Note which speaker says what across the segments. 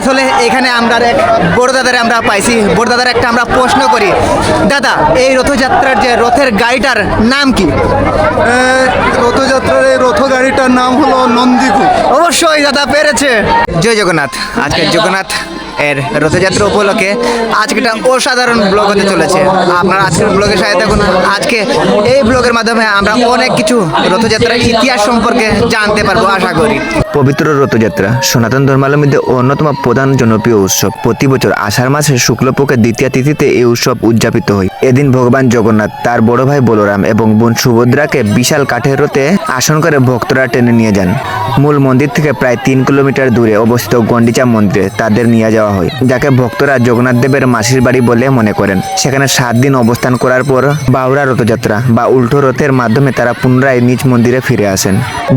Speaker 1: আসলে এখানে আমরা এক বড় দাদারে আমরা পাইছি। বড় দাদার একটা আমরা প্রশ্ন করি, দাদা এই রথযাত্রার যে রথের গাড়িটার নাম কি?
Speaker 2: রথযাত্রার এই রথ গাড়িটার নাম হলো নন্দীঘোষ।
Speaker 1: অবশ্যই দাদা পেরেছে। জয় জগন্নাথ। আজকে জগন্নাথ এর রথযাত্রা উপলক্ষে আজকে একটা অসাধারণ ব্লগ হতে চলেছে। আপনারা আজকের ব্লগের সাথে থাকুন। আজকে এই ব্লগের মাধ্যমে আমরা অনেক কিছু রথযাত্রার ইতিহাস সম্পর্কে জানতে পারবো আশা করি।
Speaker 3: পবিত্র রথযাত্রা সনাতন ধর্মাবলম্বীদের অন্যতম প্রধান জনপ্রিয় উৎসব। প্রতি বছর আষাঢ় মাসের শুক্লপক্ষের দ্বিতীয় তিথিতে এই উৎসব উদযাপিত হয়। এদিন ভগবান জগন্নাথ তার বড় ভাই বলরাম এবং বোন সুভদ্রাকে বিশাল কাঠের রথে আসন করে ভক্তরা টেনে নিয়ে যান। মূল মন্দির থেকে প্রায় 3 কিলোমিটার দূরে অবস্থিত গন্ডিচা মন্দিরে তাদের নিয়ে যাওয়া হয়, যাকে ভক্তরা জগন্নাথ দেবের মাসির বাড়ি বলে মনে করেন। সেখানে 7 দিন অবস্থান করার পর বাউড়া রথযাত্রা বা উল্টো রথের মাধ্যমে তারা পুনরায় নিজ মন্দিরে ফিরে আসেন।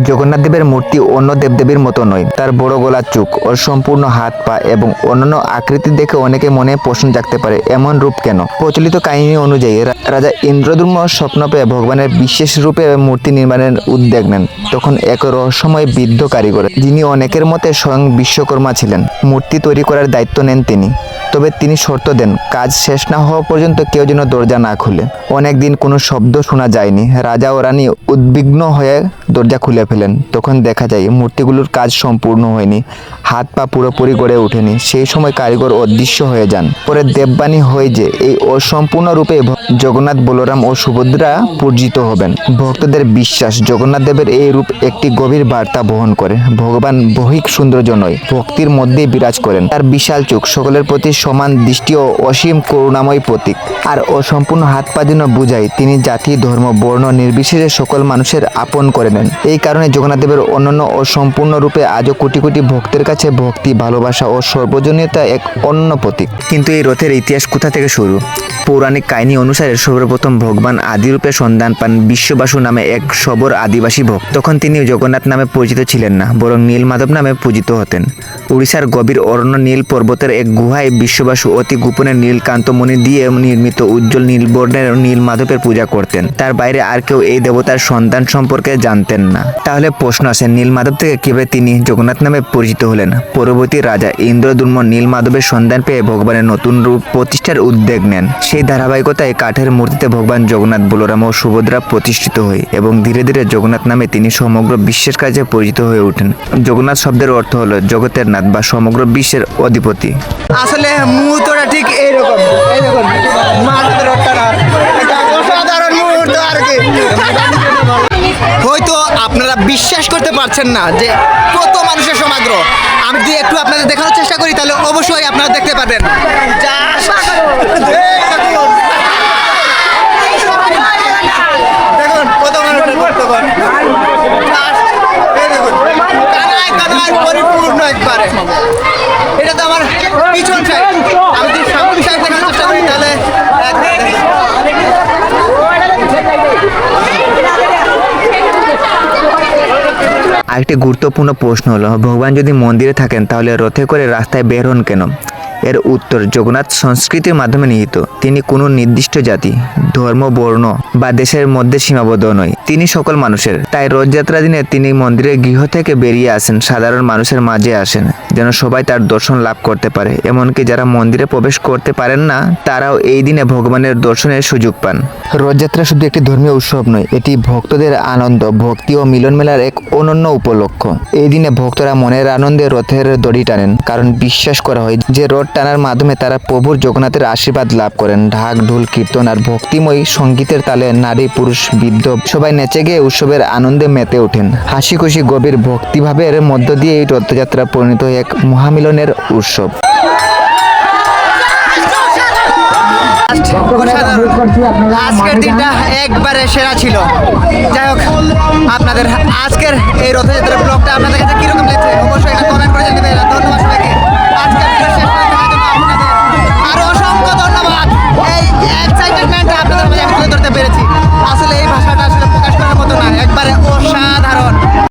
Speaker 3: জগন্নাথ দেবের মূর্তি অন্য দেবদেবীর মতো নয়। তার বড় গলা, চোখ, অসম্পূর্ণ হাত পা এবং অন্যান্য আকৃতি দেখে অনেকে মনে প্রশ্ন জাগতে পারে, এমন রূপ কেন? প্রচলিত কাহিনী অনুযায়ী রাজা ইন্দ্রদ্যুম্ন স্বপ্ন পেয়ে ভগবানের বিশেষ রূপে মূর্তি নির্মাণের উদ্যোগ নেন। তখন এক রহস্যময় বৃদ্ধ কারিগর, যিনি অনেকের মতে স্বয়ং বিশ্বকর্মা ছিলেন, মূর্তি তৈরি করার দায়িত্ব নেন তিনি। তবে তিনি শর্ত দেন, কাজ শেষ না হওয়া পর্যন্ত কেউ যেন দরজা না খুলে। অনেকদিন কোনো শব্দ শোনা যায়নি। রাজা ও রানী উদ্বিগ্ন হয়ে দরজা খুলে ফেলেন। তখন দেখা যায় মূর্তিগুলোর কাজ সম্পূর্ণ হয়নি, হাত পা পুরোপুরি গড়ে ওঠেনি। সেই সময় কারিগর অদৃশ্য হয়ে যান। পরে দেববাণী হয় যে এই অসম্পূর্ণ রূপে জগন্নাথ, বলরাম ও সুভদ্রা পূজিত হবেন। ভক্তদের বিশ্বাস, জগন্নাথ দেবের এই রূপ একটি গভীর বার্তা বহন করে। ভগবান বহিক সৌন্দর্য নয়, ভক্তির মধ্যেই বিরাজ করেন। তার বিশাল চোখ সকলের প্রতি সমান দৃষ্টি ও অসীম করুণাময় প্রতীক। আর অসম্পূর্ণ হাত পা যেন বুঝায় তিনি জাতি, ধর্ম, বর্ণ নির্বিশেষে সকল মানুষের আপন করে নেন। এই কারণে জগন্নাথ দেবের অনন্য ও সম্পূর্ণ রূপে আজও কোটি কোটি ভক্তের কাছে ভক্তি, ভালোবাসা ও সর্বজনীয়তা এক অনন্য প্রতীক। কিন্তু এই রথের ইতিহাস কোথা থেকে শুরু? পৌরাণিক কাহিনী অনুসারে সর্বপ্রথম ভগবান আদিরূপে সন্ধান পান বিশ্ববাসু নামে এক সবর আদিবাসী ভক্ত। তখন তিনি জগন্নাথ নামে পরিচিত ছিলেন না, বরং নীলমাধব নামে পূজিত হতেন। উড়িষ্যার গভীর অরণ্য নীল পর্বতের এক গুহায় বিশ্ববাসু অতি গোপনে নীলকান্ত মণি দিয়ে নির্মিত উজ্জ্বল নীলবর্ণের নীলমাধবের পূজা করতেন। তার বাইরে আর কেউ এই দেবতার সন্তান সম্পর্কে জানতেন না। তাহলে প্রশ্ন আসে, নীলমাধব থেকে কিভাবে তিনি জগন্নাথ নামে পরিচিত হলেন? পরবর্তী রাজা ইন্দ্রদ্যুম্ন নীলমাধবের সন্ধান পেয়ে ভগবানের নতুন রূপ প্রতিষ্ঠার উদ্যোগ নেন। সেই ধারাবাহিকতায় কাঠের মূর্তিতে ভগবান জগন্নাথ, বলরাম ও সুভদ্রা প্রতিষ্ঠিত হয় এবং ধীরে ধীরে জগন্নাথ নামে তিনি সমগ্র বিশ্বের কাছে পরিচিত হয়ে ওঠেন। জগন্নাথ শব্দের অর্থ হলো জগতের নাথ বা সমগ্র বিশ্বের অধিপতি।
Speaker 1: আসলে মুহূর্তটা ঠিক এইরকম। এই দেখুন মাথার রথটা, এটা অসাধারণ মুহূর্ত আর কি। হয়তো আপনারা বিশ্বাস করতে পারছেন না যে কত মানুষের সমাগ্র। আমি যদি একটু আপনাদের দেখানোর চেষ্টা করি তাহলে অবশ্যই আপনারা দেখতে পাবেন। দেখুন কত মানুষের বর্তমান, পরিপূর্ণ একবারে। এটা তো আমার পিছন সাইড। আমি যদি সামনে সাইড দেখানোর চেষ্টা করি তাহলে
Speaker 3: আরেকটি গুরুত্বপূর্ণ প্রশ্ন হলো, ভগবান যদি মন্দিরে থাকেন তাহলে রথে করে রাস্তায় বের হন কেন? এর উত্তর, জগন্নাথ সংস্কৃতির মাধ্যমে নিহিত। তিনি কোনো নির্দিষ্ট জাতি, ধর্ম, বর্ণ বা দেশের মধ্যে সীমাবদ্ধ নয়। তিনি সকল মানুষের। তাই রথযাত্রা দিনে তিনি মন্দিরের গৃহ থেকে বেরিয়ে আসেন, সাধারণ মানুষের মাঝে আসেন, যেন সবাই তার দর্শন লাভ করতে পারে। এমনকি যারা মন্দিরে প্রবেশ করতে পারেন না, তারাও এই দিনে ভগবানের দর্শনের সুযোগ পান। রথযাত্রা শুধু একটি ধর্মীয় উৎসব নয়, এটি ভক্তদের আনন্দ, ভক্তি ও মিলন মেলার এক অনন্য উপলক্ষ। এই দিনে ভক্তরা মনের আনন্দে রথের দড়ি টানেন, কারণ বিশ্বাস করা হয় যে রথ টানার মাধ্যমে তারা প্রভুর জগন্নাথের আশীর্বাদ লাভ করেন। ঢাক, ঢোল, কীর্তন আর ভক্তিময় সঙ্গীতের তালে নারী, পুরুষ, বৃদ্ধ সবাই নেচে গিয়ে উৎসবের আনন্দে মেতে ওঠেন। হাসি খুশি গভীর ভক্তিভাবের মধ্য দিয়ে এই রথযাত্রা পরিণত হয় এক মহামিলনের উৎসব।
Speaker 1: আজকের দিনটা একবারে সেরা ছিল। যাই হোক, আপনাদের আজকের এই রথযাত্রার ব্লগটা আপনাদের কাছে কিরকম লাগছে অবশ্যই এটা কমেন্ট করে জানাবেন। ধন্যবাদ সবাইকে।